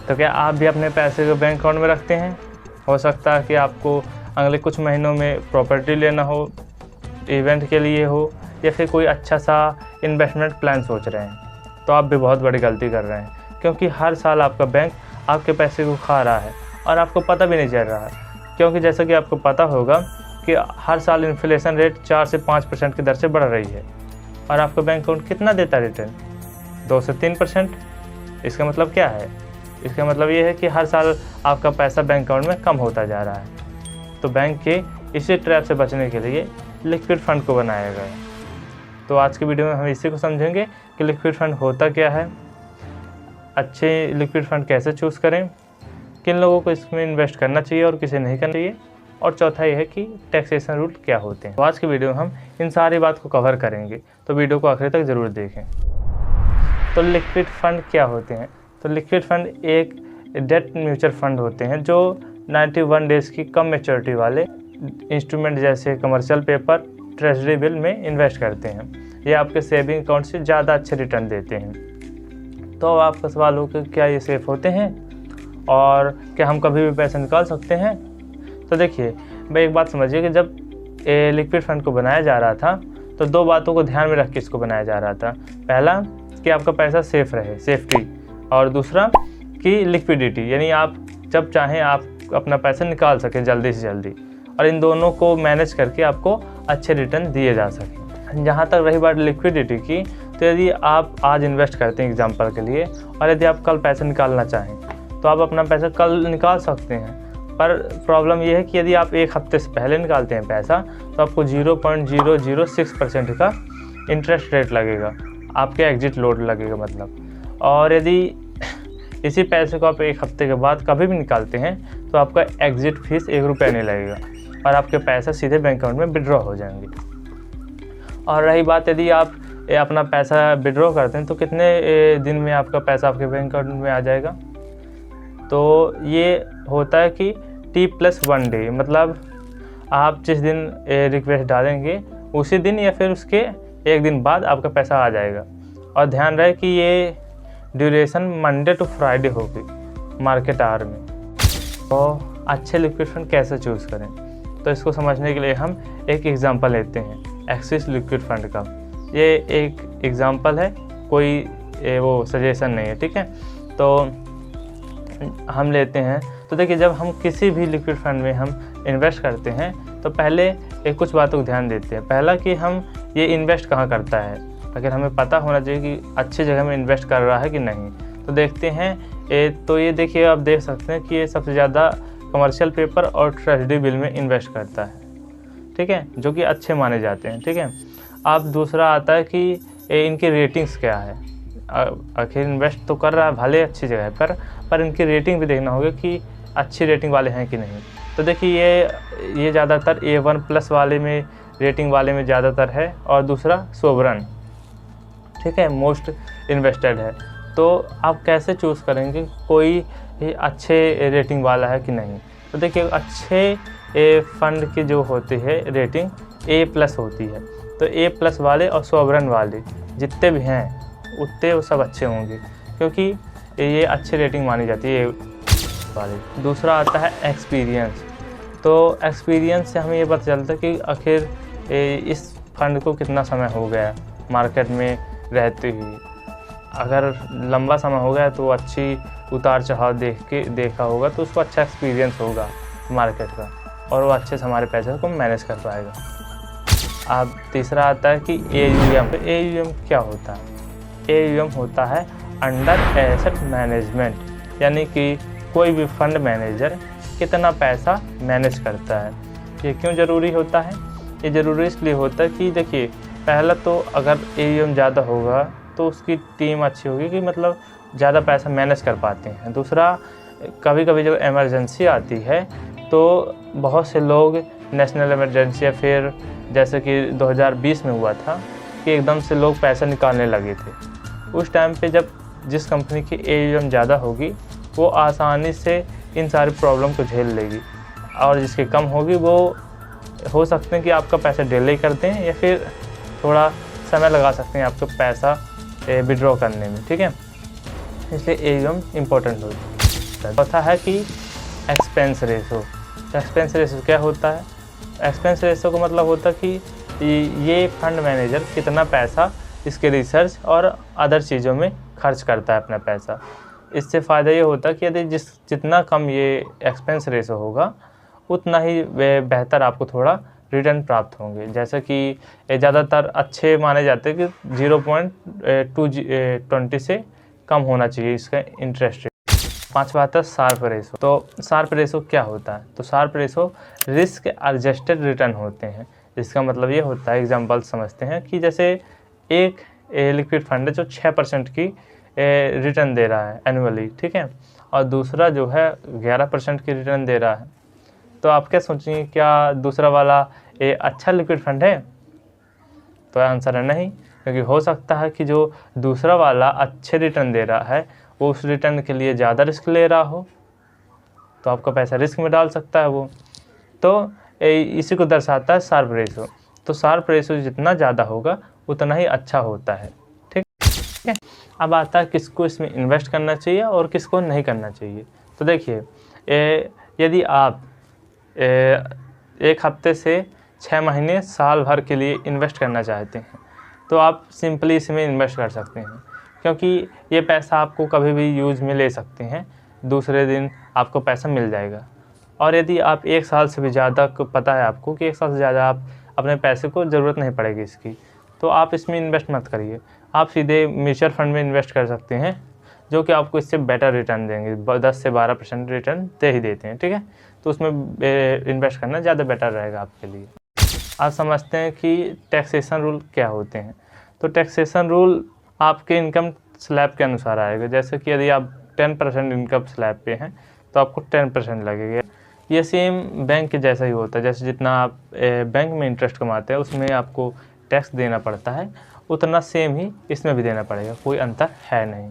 तो क्या आप भी अपने पैसे को बैंक अकाउंट में रखते हैं? हो सकता है कि आपको अगले कुछ महीनों में प्रॉपर्टी लेना हो, इवेंट के लिए हो, या फिर कोई अच्छा सा इन्वेस्टमेंट प्लान सोच रहे हैं। तो आप भी बहुत बड़ी गलती कर रहे हैं, क्योंकि हर साल आपका बैंक आपके पैसे को खा रहा है और आपको पता भी नहीं चल रहा है। क्योंकि जैसा कि आपको पता होगा कि हर साल इन्फ्लेशन रेट 4 से 5% की दर से बढ़ रही है, और आपका बैंक अकाउंट कितना देता है रिटर्न? 2 से 3%। इसका मतलब क्या है? इसका मतलब ये है कि हर साल आपका पैसा बैंक अकाउंट में कम होता जा रहा है। तो बैंक के इसी ट्रैप से बचने के लिए लिक्विड फंड को बनाया गया है। तो आज की वीडियो में हम इसी को समझेंगे कि लिक्विड फंड होता क्या है, अच्छे लिक्विड फंड कैसे चूज़ करें, किन लोगों को इसमें इन्वेस्ट करना चाहिए और किसे नहीं करना चाहिए, और चौथा ये है कि टैक्सेशन रूल क्या होते हैं। तो आज की वीडियो में हम इन सारी बात को कवर करेंगे, तो वीडियो को आखिर तक ज़रूर देखें। तो लिक्विड फंड क्या होते हैं? तो लिक्विड फंड एक डेट म्यूचुअल फंड होते हैं जो 91 डेज़ की कम मैच्योरिटी वाले इंस्ट्रूमेंट जैसे कमर्शियल पेपर, ट्रेजरी बिल में इन्वेस्ट करते हैं। ये आपके सेविंग अकाउंट से ज़्यादा अच्छे रिटर्न देते हैं। तो आपका सवाल हो कि क्या ये सेफ़ होते हैं और क्या हम कभी भी पैसे निकाल सकते हैं? तो देखिए, भाई एक बात समझिए कि जब लिक्विड फंड को बनाया जा रहा था तो 2 बातों को ध्यान में रख के इसको बनाया जा रहा था। पहला कि आपका पैसा सेफ़ रहे, सेफ्टी, और दूसरा कि लिक्विडिटी, यानी आप जब चाहें आप अपना पैसा निकाल सकें जल्दी से जल्दी, और इन दोनों को मैनेज करके आपको अच्छे रिटर्न दिए जा सकें। जहाँ तक रही बात लिक्विडिटी की, तो यदि आप आज इन्वेस्ट करते हैं एग्जांपल के लिए, और यदि आप कल पैसा निकालना चाहें तो आप अपना पैसा कल निकाल सकते हैं। पर प्रॉब्लम यह है कि यदि आप 1 हफ्ते से पहले निकालते हैं पैसा तो आपको 0.006% का इंटरेस्ट रेट लगेगा, आपके एग्जिट लोड लगेगा मतलब। और यदि इसी पैसे को आप 1 हफ्ते के बाद कभी भी निकालते हैं तो आपका एग्जिट फीस 1 रुपया नहीं लगेगा और आपके पैसा सीधे बैंक अकाउंट में विड्रॉ हो जाएंगे। और रही बात यदि आप अपना पैसा विड्रॉ करते हैं तो कितने दिन में आपका पैसा आपके बैंक अकाउंट में आ जाएगा? तो ये होता है कि T+1 डे, मतलब आप जिस दिन रिक्वेस्ट डालेंगे उसी दिन या फिर उसके 1 दिन बाद आपका पैसा आ जाएगा। और ध्यान रहे कि ये ड्यूरेशन मंडे टू फ्राइडे होगी मार्केट आवर में। तो अच्छे लिक्विड फंड कैसे चूज़ करें, तो इसको समझने के लिए हम एक एग्जांपल लेते हैं एक्सिस लिक्विड फंड का। ये एक एग्जांपल है, कोई वो सजेशन नहीं है, ठीक है। तो हम लेते हैं, तो देखिए जब हम किसी भी लिक्विड फंड में हम इन्वेस्ट करते हैं तो पहले कुछ बातों को ध्यान देते हैं। पहला कि हम ये इन्वेस्ट कहाँ करता है, अगर हमें पता होना चाहिए कि अच्छी जगह में इन्वेस्ट कर रहा है कि नहीं। तो देखते हैं, तो ये देखिए आप देख सकते हैं कि ये सबसे ज़्यादा कमर्शियल पेपर और ट्रेजरी बिल में इन्वेस्ट करता है, ठीक है, जो कि अच्छे माने जाते हैं, ठीक है। अब दूसरा आता है कि इनकी रेटिंग्स क्या है। आखिर इन्वेस्ट तो कर रहा है भले अच्छी जगह पर इनकी रेटिंग भी देखना होगा कि अच्छी रेटिंग वाले हैं कि नहीं। तो देखिए ये ज़्यादातर A1+ वाले में रेटिंग वाले में ज़्यादातर है, और दूसरा सोवरन, ठीक है, मोस्ट इन्वेस्टेड है। तो आप कैसे चूज़ करेंगे कोई अच्छे रेटिंग वाला है कि नहीं? तो देखिए अच्छे फंड की जो होती है रेटिंग A+ होती है। तो A+ वाले और सोवरन वाले जितने भी हैं उतने वो सब अच्छे होंगे, क्योंकि ये अच्छी रेटिंग मानी जाती है वाले। दूसरा आता है एक्सपीरियंस। तो एक्सपीरियंस से हमें ये पता चलता है कि आखिर इस फंड को कितना समय हो गया मार्केट में रहते हुए। अगर लंबा समय हो गया तो अच्छी उतार चढ़ाव देखा होगा तो उसको अच्छा एक्सपीरियंस होगा मार्केट का, और वो अच्छे से हमारे पैसे को मैनेज कर पाएगा। अब तीसरा आता है कि AUM क्या होता है? AUM होता है अंडर एसेट मैनेजमेंट, यानी कि कोई भी फंड मैनेजर कितना पैसा मैनेज करता है। ये क्यों ज़रूरी होता है? ये ज़रूरी इसलिए होता है कि देखिए पहला तो अगर AUM ज़्यादा होगा तो उसकी टीम अच्छी होगी कि मतलब ज़्यादा पैसा मैनेज कर पाते हैं। दूसरा, कभी कभी जब इमरजेंसी आती है तो बहुत से लोग नेशनल इमरजेंसी या फिर जैसे कि 2020 में हुआ था कि एकदम से लोग पैसा निकालने लगे थे। उस टाइम पे जब जिस कंपनी की AUM ज़्यादा होगी वो आसानी से इन सारी प्रॉब्लम को झेल लेगी, और जिसकी कम होगी वो हो सकते हैं कि आपका पैसा डिले कर दें या फिर थोड़ा समय लगा सकते हैं आपको पैसा विड्रॉ करने में, ठीक है। इसलिए AUM इम्पोर्टेंट होगी। होता है। चौथा है कि एक्सपेंस रेशो। एक्सपेंस रेशो क्या होता है? एक्सपेंस रेशो का मतलब होता है कि ये फंड मैनेजर कितना पैसा इसके रिसर्च और अदर चीज़ों में खर्च करता है अपना पैसा। इससे फ़ायदा ये होता है कि यदि जितना कम ये एक्सपेंस रेशो होगा उतना ही बेहतर आपको थोड़ा रिटर्न प्राप्त होंगे। जैसे कि ज़्यादातर अच्छे माने जाते हैं कि 0.20 से कम होना चाहिए इसका इंटरेस्ट रेट। पाँचवा आता है शार्प रेशो। तो शार्प रेशो क्या होता है? तो Sharpe ratio risk adjusted return होते हैं। इसका मतलब ये होता है, एग्जांपल समझते हैं कि जैसे एक लिक्विड फंड है जो 6% की रिटर्न दे रहा है एनुअली, ठीक है, और दूसरा जो है 11% की रिटर्न दे रहा है। तो आप क्या सोचेंगे, क्या दूसरा वाला अच्छा लिक्विड फंड है? तो आंसर है नहीं, क्योंकि हो सकता है कि जो दूसरा वाला अच्छे रिटर्न दे रहा है वो उस रिटर्न के लिए ज़्यादा रिस्क ले रहा हो, तो आपका पैसा रिस्क में डाल सकता है वो। तो इसी को दर्शाता है शार्प रेशो। तो शार्प रेशो जितना ज़्यादा होगा उतना ही अच्छा होता है, ठीक है। अब आता है किसको इसमें इन्वेस्ट करना चाहिए और किसको नहीं करना चाहिए। तो देखिए, यदि आप एक हफ्ते से 6 महीने साल भर के लिए इन्वेस्ट करना चाहते हैं तो आप सिंपली इसमें इन्वेस्ट कर सकते हैं, क्योंकि ये पैसा आपको कभी भी यूज़ में ले सकते हैं, दूसरे दिन आपको पैसा मिल जाएगा। और यदि आप 1 साल से भी ज़्यादा को पता है आपको कि 1 साल से ज़्यादा आप अपने पैसे को ज़रूरत नहीं पड़ेगी इसकी, तो आप इसमें इन्वेस्ट मत करिए। आप सीधे म्यूचुअल फंड में इन्वेस्ट कर सकते हैं, जो कि आपको इससे बेटर रिटर्न देंगे, 10 से 12% रिटर्न दे ही देते हैं, ठीक है। तो उसमें इन्वेस्ट करना ज़्यादा बेटर रहेगा आपके लिए। आप समझते हैं कि टैक्सेशन रूल क्या होते हैं। तो टैक्सेशन रूल आपके इनकम स्लैब के अनुसार आएगा। जैसे कि यदि आप 10% इनकम स्लैब पे हैं तो आपको 10% लगेगा। ये सेम बैंक के जैसा ही होता है। जैसे जितना आप बैंक में इंटरेस्ट कमाते हैं उसमें आपको टैक्स देना पड़ता है, उतना सेम ही इसमें भी देना पड़ेगा, कोई अंतर है नहीं।